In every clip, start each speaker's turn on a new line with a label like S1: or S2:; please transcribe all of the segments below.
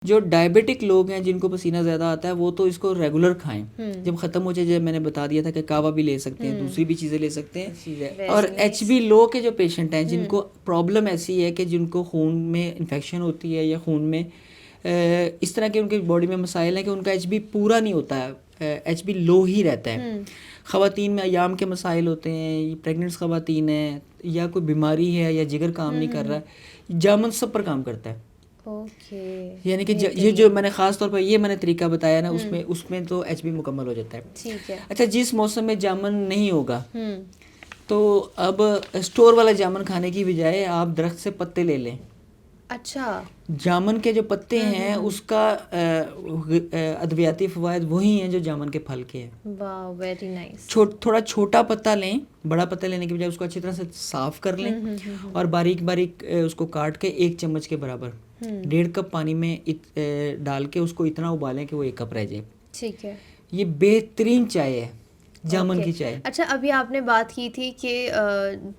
S1: जो डायबिटिक लोग हैं जिनको पसीना ज़्यादा आता है वो तो इसको रेगुलर खाएं। जब ख़त्म हो जाए, जब मैंने बता दिया था कि कावा भी ले सकते हैं, दूसरी भी चीज़ें ले सकते हैं। और HB लो के जो पेशेंट हैं जिनको प्रॉब्लम ऐसी है कि जिनको खून में इन्फेक्शन होती है या खून में इस तरह के उनके बॉडी में मसाइल हैं कि उनका HB पूरा नहीं होता है, HB लो ही रहता है। ख़वातीन में अयाम के मसाइल होते हैं, प्रेगनेंट ख़वातीन हैं, या कोई बीमारी है, या जिगर काम नहीं कर रहा है, जामन सब पर काम करता है। यानी कि ये जो मैंने ख़ास तौर पर ये मैंने तरीका बताया ना, उसमें तो HB मुकम्मल हो जाता है।
S2: ठीक है।
S1: अच्छा, जिस मौसम में जामन नहीं होगा तो अब स्टोर वाला जामन खाने की बजाय आप दरख्त से पत्ते ले लें।
S2: अच्छा,
S1: जामन के जो पत्ते हैं उसका अद्वियाती फ़वाइद वही हैं जो जामन के फल के हैं।
S2: वाह, वेरी नाइस।
S1: थोड़ा छोटा पत्ता लें, बड़ा पत्ता लेने के बजाय उसको अच्छी तरह से साफ़ कर लें और बारीक बारीक उसको काट के 1 चम्मच के बराबर 1.5 कप पानी में डाल के उसको इतना उबालें कि वो 1 कप रह जाए।
S2: ठीक है।
S1: ये बेहतरीन चाय है, जामन की चाय।
S2: अच्छा, अभी आपने बात की थी कि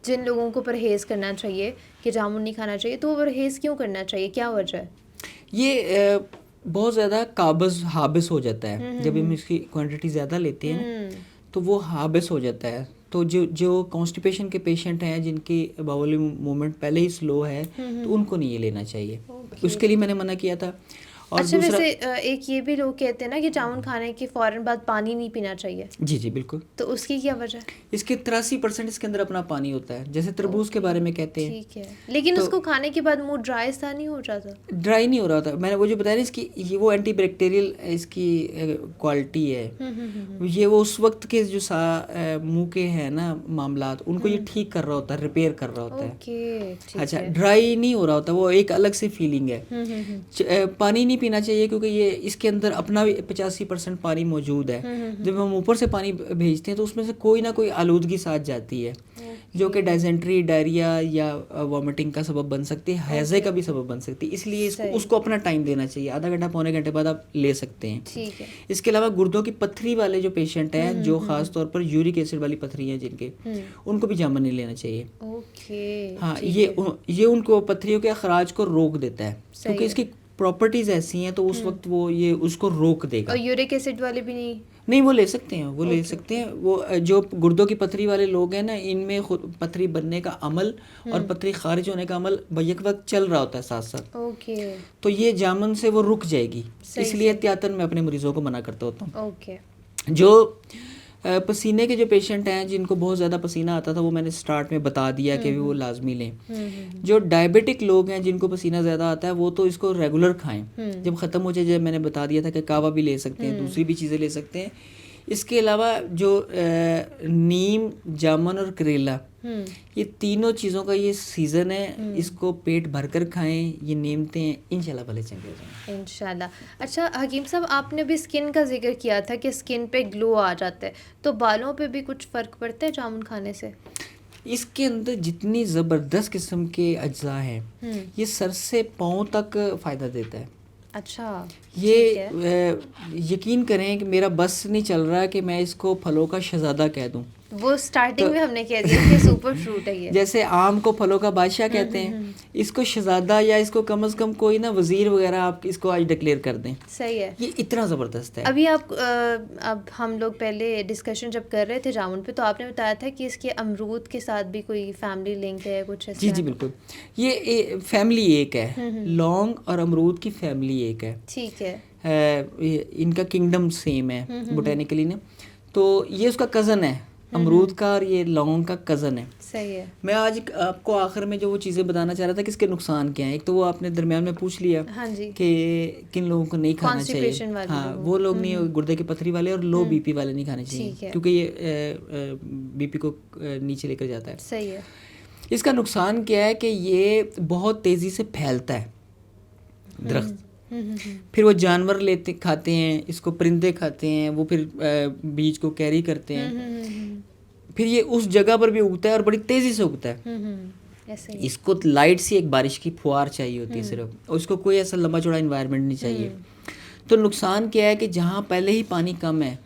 S2: जिन लोगों को परहेज़ करना चाहिए कि जामुन नहीं खाना चाहिए, तो वो परहेज़ क्यों करना चाहिए, क्या वजह है?
S1: ये बहुत ज़्यादा काबज़ हाबिस हो जाता है। जब हम इसकी क्वांटिटी ज़्यादा लेते हैं तो वो हाबिस हो जाता है। तो जो कॉन्स्टिपेशन के पेशेंट हैं जिनकी बाउल मूवमेंट पहले ही स्लो है तो उनको नहीं ये लेना चाहिए। उसके लिए मैंने मना किया था। और
S2: अच्छा,
S1: दूसरा,
S2: वैसे एक ये भी लोग कहते हैं ना कि जामुन खाने के फ़ौरन बाद पानी नहीं पीना चाहिए।
S1: जी जी बिल्कुल।
S2: तो उसकी क्या वजह है?
S1: इसके 83% इसके अंदर अपना पानी होता है, जैसे तरबूज के बारे में कहते हैं।
S2: ठीक है, लेकिन
S1: तो
S2: उसको खाने के बाद मुंह ड्राई सा नहीं हो जाता?
S1: ड्राई नहीं हो रहा था। मैंने वो जो बताया ना, इसकी ये वो एंटी बैक्टीरियल इसकी क्वालिटी है। ये वो उस वक्त के जो मुंह के हैं ना मामलात, उनको ये ठीक कर रहा होता है, रिपेयर कर रहा होता है।
S2: ओके,
S1: अच्छा, ड्राई नहीं हो रहा होता, वो एक अलग से फीलिंग है। पानी नहीं पीना चाहिए क्योंकि ये इसके अंदर अपना भी 85% पानी मौजूद है। जब हम ऊपर से पानी भेजते हैं तो उसमें से कोई ना कोई आलूदगी साथ जाती है जो कि डायसेंट्री, डायरिया या वॉमिटिंग का सबब बन सकती है, हैज़े का भी सबब बन सकती है। इसलिए उसको अपना टाइम देना चाहिए। आधा घंटा पौने घंटे बाद आप ले सकते हैं।
S2: ठीक है।
S1: इसके अलावा गुर्दों की पथरी वाले जो पेशेंट हैं, जो ख़ास तौर पर यूरिक एसिड वाली पथरी हैं जिनके, उनको भी जामुन नहीं लेना चाहिए।
S2: ओके,
S1: हाँ, ये उनको पथरियों के अखराज को रोक देता है क्योंकि इसकी प्रॉपर्टीज ऐसी हैं, तो उस वक्त वो ये उसको रोक देगा।
S2: और यूरिक एसिड वाले भी नहीं?
S1: वो ले सकते हैं, वो ले सकते हैं। वो जो गुर्दों की पथरी वाले लोग हैं ना, इनमें खुद पथरी बनने का अमल और पथरी खारिज होने का अमल बैक वक्त चल रहा होता है साथ साथ।
S2: ओके।
S1: तो ये जामुन से वो रुक जाएगी, इसलिए एहतियातन मैं अपने मरीजों को मना करता होता हूँ।
S2: ओके।
S1: जो पसीने के जो पेशेंट हैं जिनको बहुत ज़्यादा पसीना आता था, वो मैंने स्टार्ट में बता दिया कि वो लाजमी लें। जो डायबिटिक लोग हैं जिनको पसीना ज़्यादा आता है वो तो इसको रेगुलर खाएं। जब ख़त्म हो जाए, जब मैंने बता दिया था कि कावा भी ले सकते हैं, दूसरी भी चीज़ें ले सकते हैं। इसके अलावा जो नीम, जामुन और करेला, ये तीनों चीज़ों का ये सीज़न है, इसको पेट भरकर खाएं। ये नेमतें इंशाल्लाह भले चंगे हो जाएंगे
S2: इंशाल्लाह। अच्छा हकीम साहब, आपने भी स्किन का जिक्र किया था कि स्किन पे ग्लो आ जाता है, तो बालों पे भी कुछ फ़र्क पड़ता है जामुन खाने से?
S1: इसके अंदर जितनी ज़बरदस्त किस्म के अज्जा हैं, ये सर से पाँव तक फ़ायदा देता है।
S2: अच्छा,
S1: ये यकीन करें कि मेरा बस नहीं चल रहा कि मैं इसको फलों का शहज़ादा कह दूं।
S2: वो स्टार्टिंग में हमने कह दिया कि सुपर फ्रूट है ये।
S1: जैसे आम को फलों का बादशाह कहते हैं, इसको शहज़ादा या इसको कम से कम कोई ना वज़ीर वगैरह आप इसको आज डिक्लेयर कर दें।
S2: सही है,
S1: ये इतना ज़बरदस्त है।
S2: अभी अब हम लोग पहले डिस्कशन जब कर रहे थे जामुन पे, तो आपने बताया था कि इसके अमरूद के साथ भी कोई फैमिली लिंक है कुछ ऐसा?
S1: जी बिल्कुल, ये फैमिली एक है। लौंग और अमरूद की फैमिली एक है।
S2: ठीक है।
S1: इनका किंगडम सेम है बोटेनिकली ना। तो ये उसका कज़न है अमरूद का, और ये लौंग का कज़न है।
S2: सही है।
S1: मैं आज आपको आखिर में जो वो चीज़ें बताना चाह रहा था कि इसके नुकसान क्या हैं। एक तो वो आपने दरमियान में पूछ लिया कि किन लोगों को नहीं खाना चाहिए। हाँ, वो लोग नहीं, गुर्दे की पथरी वाले और लो बीपी वाले नहीं खाने चाहिए क्योंकि ये बीपी को नीचे लेकर जाता है।
S2: सही है।
S1: इसका नुकसान क्या है कि ये बहुत तेज़ी से फैलता है दरख्त। फिर वो जानवर खाते हैं इसको, परिंदे खाते हैं, वो फिर बीज को कैरी करते हैं। फिर ये उस जगह पर भी उगता है और बड़ी तेज़ी से उगता है। इसको लाइट सी एक बारिश की फुहार चाहिए होती है सिर्फ, और इसको कोई ऐसा लंबा चौड़ा इन्वायरमेंट नहीं चाहिए। तो नुकसान क्या है कि जहाँ पहले ही पानी कम है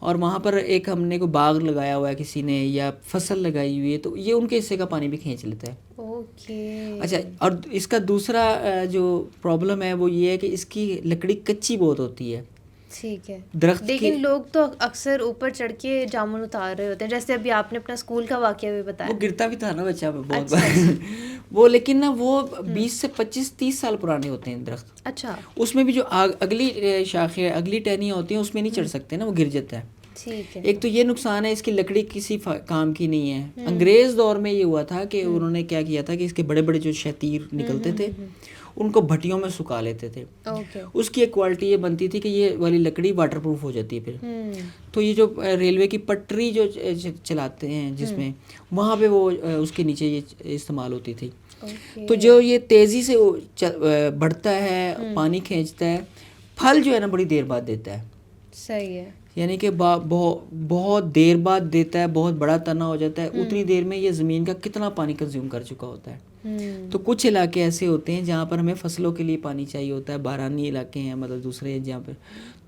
S1: और वहाँ पर एक हमने को बाग लगाया हुआ है किसी ने या फसल लगाई हुई है, तो ये उनके हिस्से का पानी भी खींच लेता है।
S2: ओके।
S1: अच्छा, और इसका दूसरा जो प्रॉब्लम है वो ये है कि इसकी लकड़ी कच्ची बहुत होती है।
S2: ठीक है।
S1: दरख्त
S2: लेकिन
S1: के
S2: लोग तो अक्सर ऊपर चढ़ के जामुन उतार रहे होते हैं, जैसे अभी आपने अपना स्कूल का वाकया भी
S1: वो
S2: बताया।
S1: गिरता भी था ना बच्चा बहुत
S2: अच्छा,
S1: बार वो, लेकिन ना वो 20 से 25-30 साल पुराने होते हैं दरख्त।
S2: अच्छा।
S1: उसमें भी जो अगली शाखें, अगली टहनियाँ होती हैं उसमें नहीं चढ़ सकते ना, वो गिर जाता है।
S2: ठीक है।
S1: एक तो ये नुकसान है, इसकी लकड़ी किसी काम की नहीं है। अंग्रेज़ दौर में ये हुआ था कि उन्होंने क्या किया था कि इसके बड़े बड़े जो शतीर निकलते थे उनको भट्टियों में सुखा लेते थे।
S2: ओके।
S1: उसकी एक क्वालिटी ये बनती थी कि ये वाली लकड़ी वाटरप्रूफ हो जाती है फिर। तो ये जो रेलवे की पटरी जो चलाते हैं जिसमें, वहाँ पे वो उसके नीचे ये इस्तेमाल होती थी। तो जो ये तेज़ी से बढ़ता है, पानी खींचता है, फल जो है ना बड़ी देर बाद देता है।
S2: सही है।
S1: यानी कि बहुत देर बाद देता है, बहुत बड़ा तना हो जाता है। उतनी देर में ये ज़मीन का कितना पानी कंज्यूम कर चुका होता है। तो कुछ इलाके ऐसे होते हैं जहाँ पर हमें फसलों के लिए पानी चाहिए होता है, बारानी इलाके हैं, मतलब दूसरे जहाँ पर,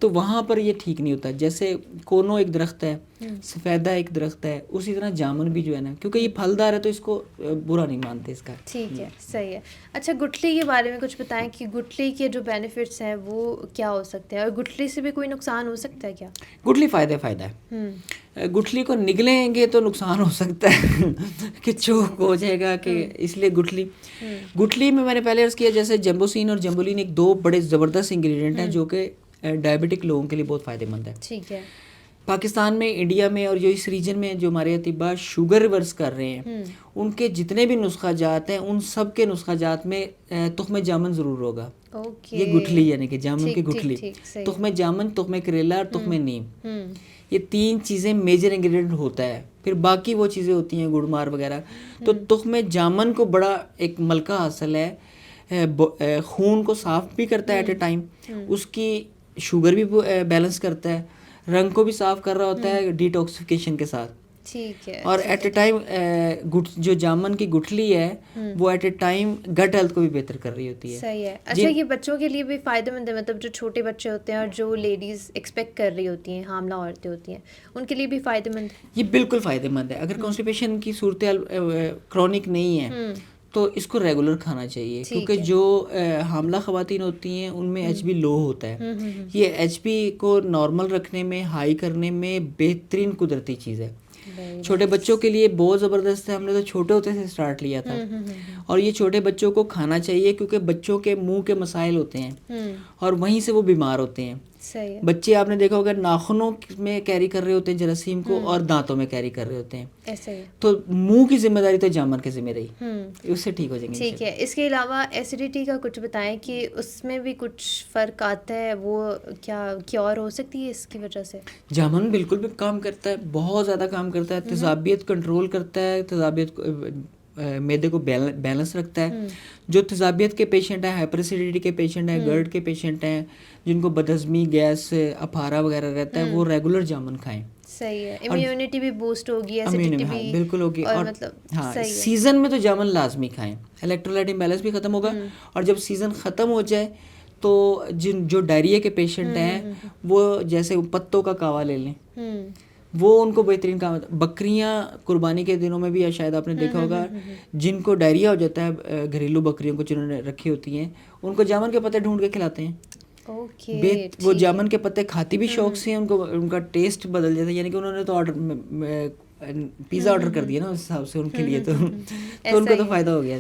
S1: तो वहाँ पर ये ठीक नहीं होता। जैसे कोनो एक दरख्त है, सफ़ेदा एक दरख्त है, उसी तरह जामुन भी जो है ना, क्योंकि ये फलदार है तो इसको बुरा नहीं मानते इसका।
S2: ठीक है, सही है। अच्छा, गुठली के बारे में कुछ बताएं कि गुठली के जो बेनिफिट्स हैं वो क्या हो सकते हैं, और गुठली से भी कोई नुकसान हो सकता है क्या?
S1: गुठली फ़ायदा है। गुठली को निगलेंगे तो नुकसान हो सकता है कि चोक हो जाएगा कि, इसलिए गुठली में मैंने पहले अर्ज़ किया जैसे जम्बोसिन और जम्बोलिन एक दो बड़े ज़बरदस्त इंग्रेडिएंट हैं जो कि डायबिटिक लोगों के लिए बहुत फ़ायदेमंद है।
S2: ठीक है।
S1: पाकिस्तान में, इंडिया में और जो इस रीजन में जो हमारे अतिबा शुगर रिवर्स कर रहे हैं, उनके जितने भी नुस्खा जात हैं उन सब के नुस्खा जात में तुख्म जामुन ज़रूर होगा।
S2: ओके।
S1: ये गुठली यानी कि जामुन की गुठली,
S2: सही।
S1: तुख्म जामुन, तुख्म करेला और तुख्म नीम, ये तीन चीज़ें मेजर इंग्रेडिएंट होता है। फिर बाकी वो चीज़ें होती हैं गुड़मार वगैरह। तो तुख्म जामुन को बड़ा एक मलका हासिल है, खून को साफ़ भी करता है एट ए टाइम, उसकी शुगर भी बैलेंस करता है, रंग को भी साफ़ कर रहा होता है डिटॉक्सिफिकेशन के साथ।
S2: ठीक है।
S1: और एट ए टाइम जो जामुन की गुठली है वो at a time gut health को भी बेहतर कर रही होती है।
S2: सही है। अच्छा, ये बच्चों के लिए भी फ़ायदेमंद है, मतलब जो छोटे बच्चे होते हैं और जो लेडीज़ एक्सपेक्ट कर रही होती हैं, हामला औरतें होती हैं, उनके लिए भी फ़ायदेमंद है?
S1: ये बिल्कुल फ़ायदेमंद है। अगर कॉन्स्टिपेशन की सूरत क्रॉनिक नहीं है तो इसको रेगुलर खाना चाहिए, क्योंकि जो हामला ख़वातीन होती हैं उनमें एचबी लो होता है। ये एचबी को नॉर्मल रखने में, हाई करने में बेहतरीन कुदरती चीज़ है। छोटे बच्चों के लिए बहुत ज़बरदस्त है। हमने तो छोटे होते से स्टार्ट लिया था, और ये छोटे बच्चों को खाना चाहिए क्योंकि बच्चों के मुंह के मसाइल होते हैं और वहीं से वो बीमार होते हैं।
S2: सही है।
S1: बच्चे आपने देखा होगा नाखूनों में कैरी कर रहे होते हैं जरासीम को और दांतों में कैरी कर रहे होते हैं।
S2: ऐसा ही है।
S1: तो मुंह की जिम्मेदारी तो जामुन की जिम्मे रही, उससे ठीक हो जाएंगे।
S2: ठीक है। इसके अलावा एसिडिटी का कुछ बताएं कि उसमें भी कुछ फ़र्क आता है, वो क्या क्योर हो सकती है इसकी वजह से?
S1: जामुन बिल्कुल भी काम करता है, बहुत ज़्यादा काम करता है। तेज़ाबियत कंट्रोल करता है, तेज़ाबियत मैदे को बैलेंस रखता है। जो तेज़ाबियत के पेशेंट हैं, हाइपर एसिडिटी के पेशेंट हैं, गर्ड के पेशेंट हैं, जिनको बदहज़मी, गैस, अफारा वगैरह रहता है, वो रेगुलर जामुन खाएं।
S2: सही है। इम्यूनिटी भी बूस्ट होगी, एसिडिटी भी
S1: बिल्कुल होगी। और
S2: मतलब
S1: हाँ, सीज़न में तो जामुन लाजमी खाएं, इलेक्ट्रोलाइट इम्बैलेंस भी ख़त्म होगा। और जब सीज़न ख़त्म हो जाए तो जो डायरिया के पेशेंट हैं वो जैसे पत्तों का कावा ले लें, वो उनको बेहतरीन काम है। बकरियां कुर्बानी के दिनों में भी शायद आपने देखा होगा, जिनको डायरिया हो जाता है, घरेलू बकरियों को जिन्होंने रखी होती हैं, उनको जामुन के पत्ते ढूंढ के खिलाते हैं।
S2: ओके।
S1: वो जामुन के पत्ते खाती भी शौक से, उनको उनका टेस्ट बदल जाता है। यानी कि उन्होंने तो पिज़्ज़ा ऑर्डर कर दिया ना उस हिसाब से उनके लिए, तो उनको तो फ़ायदा हो गया।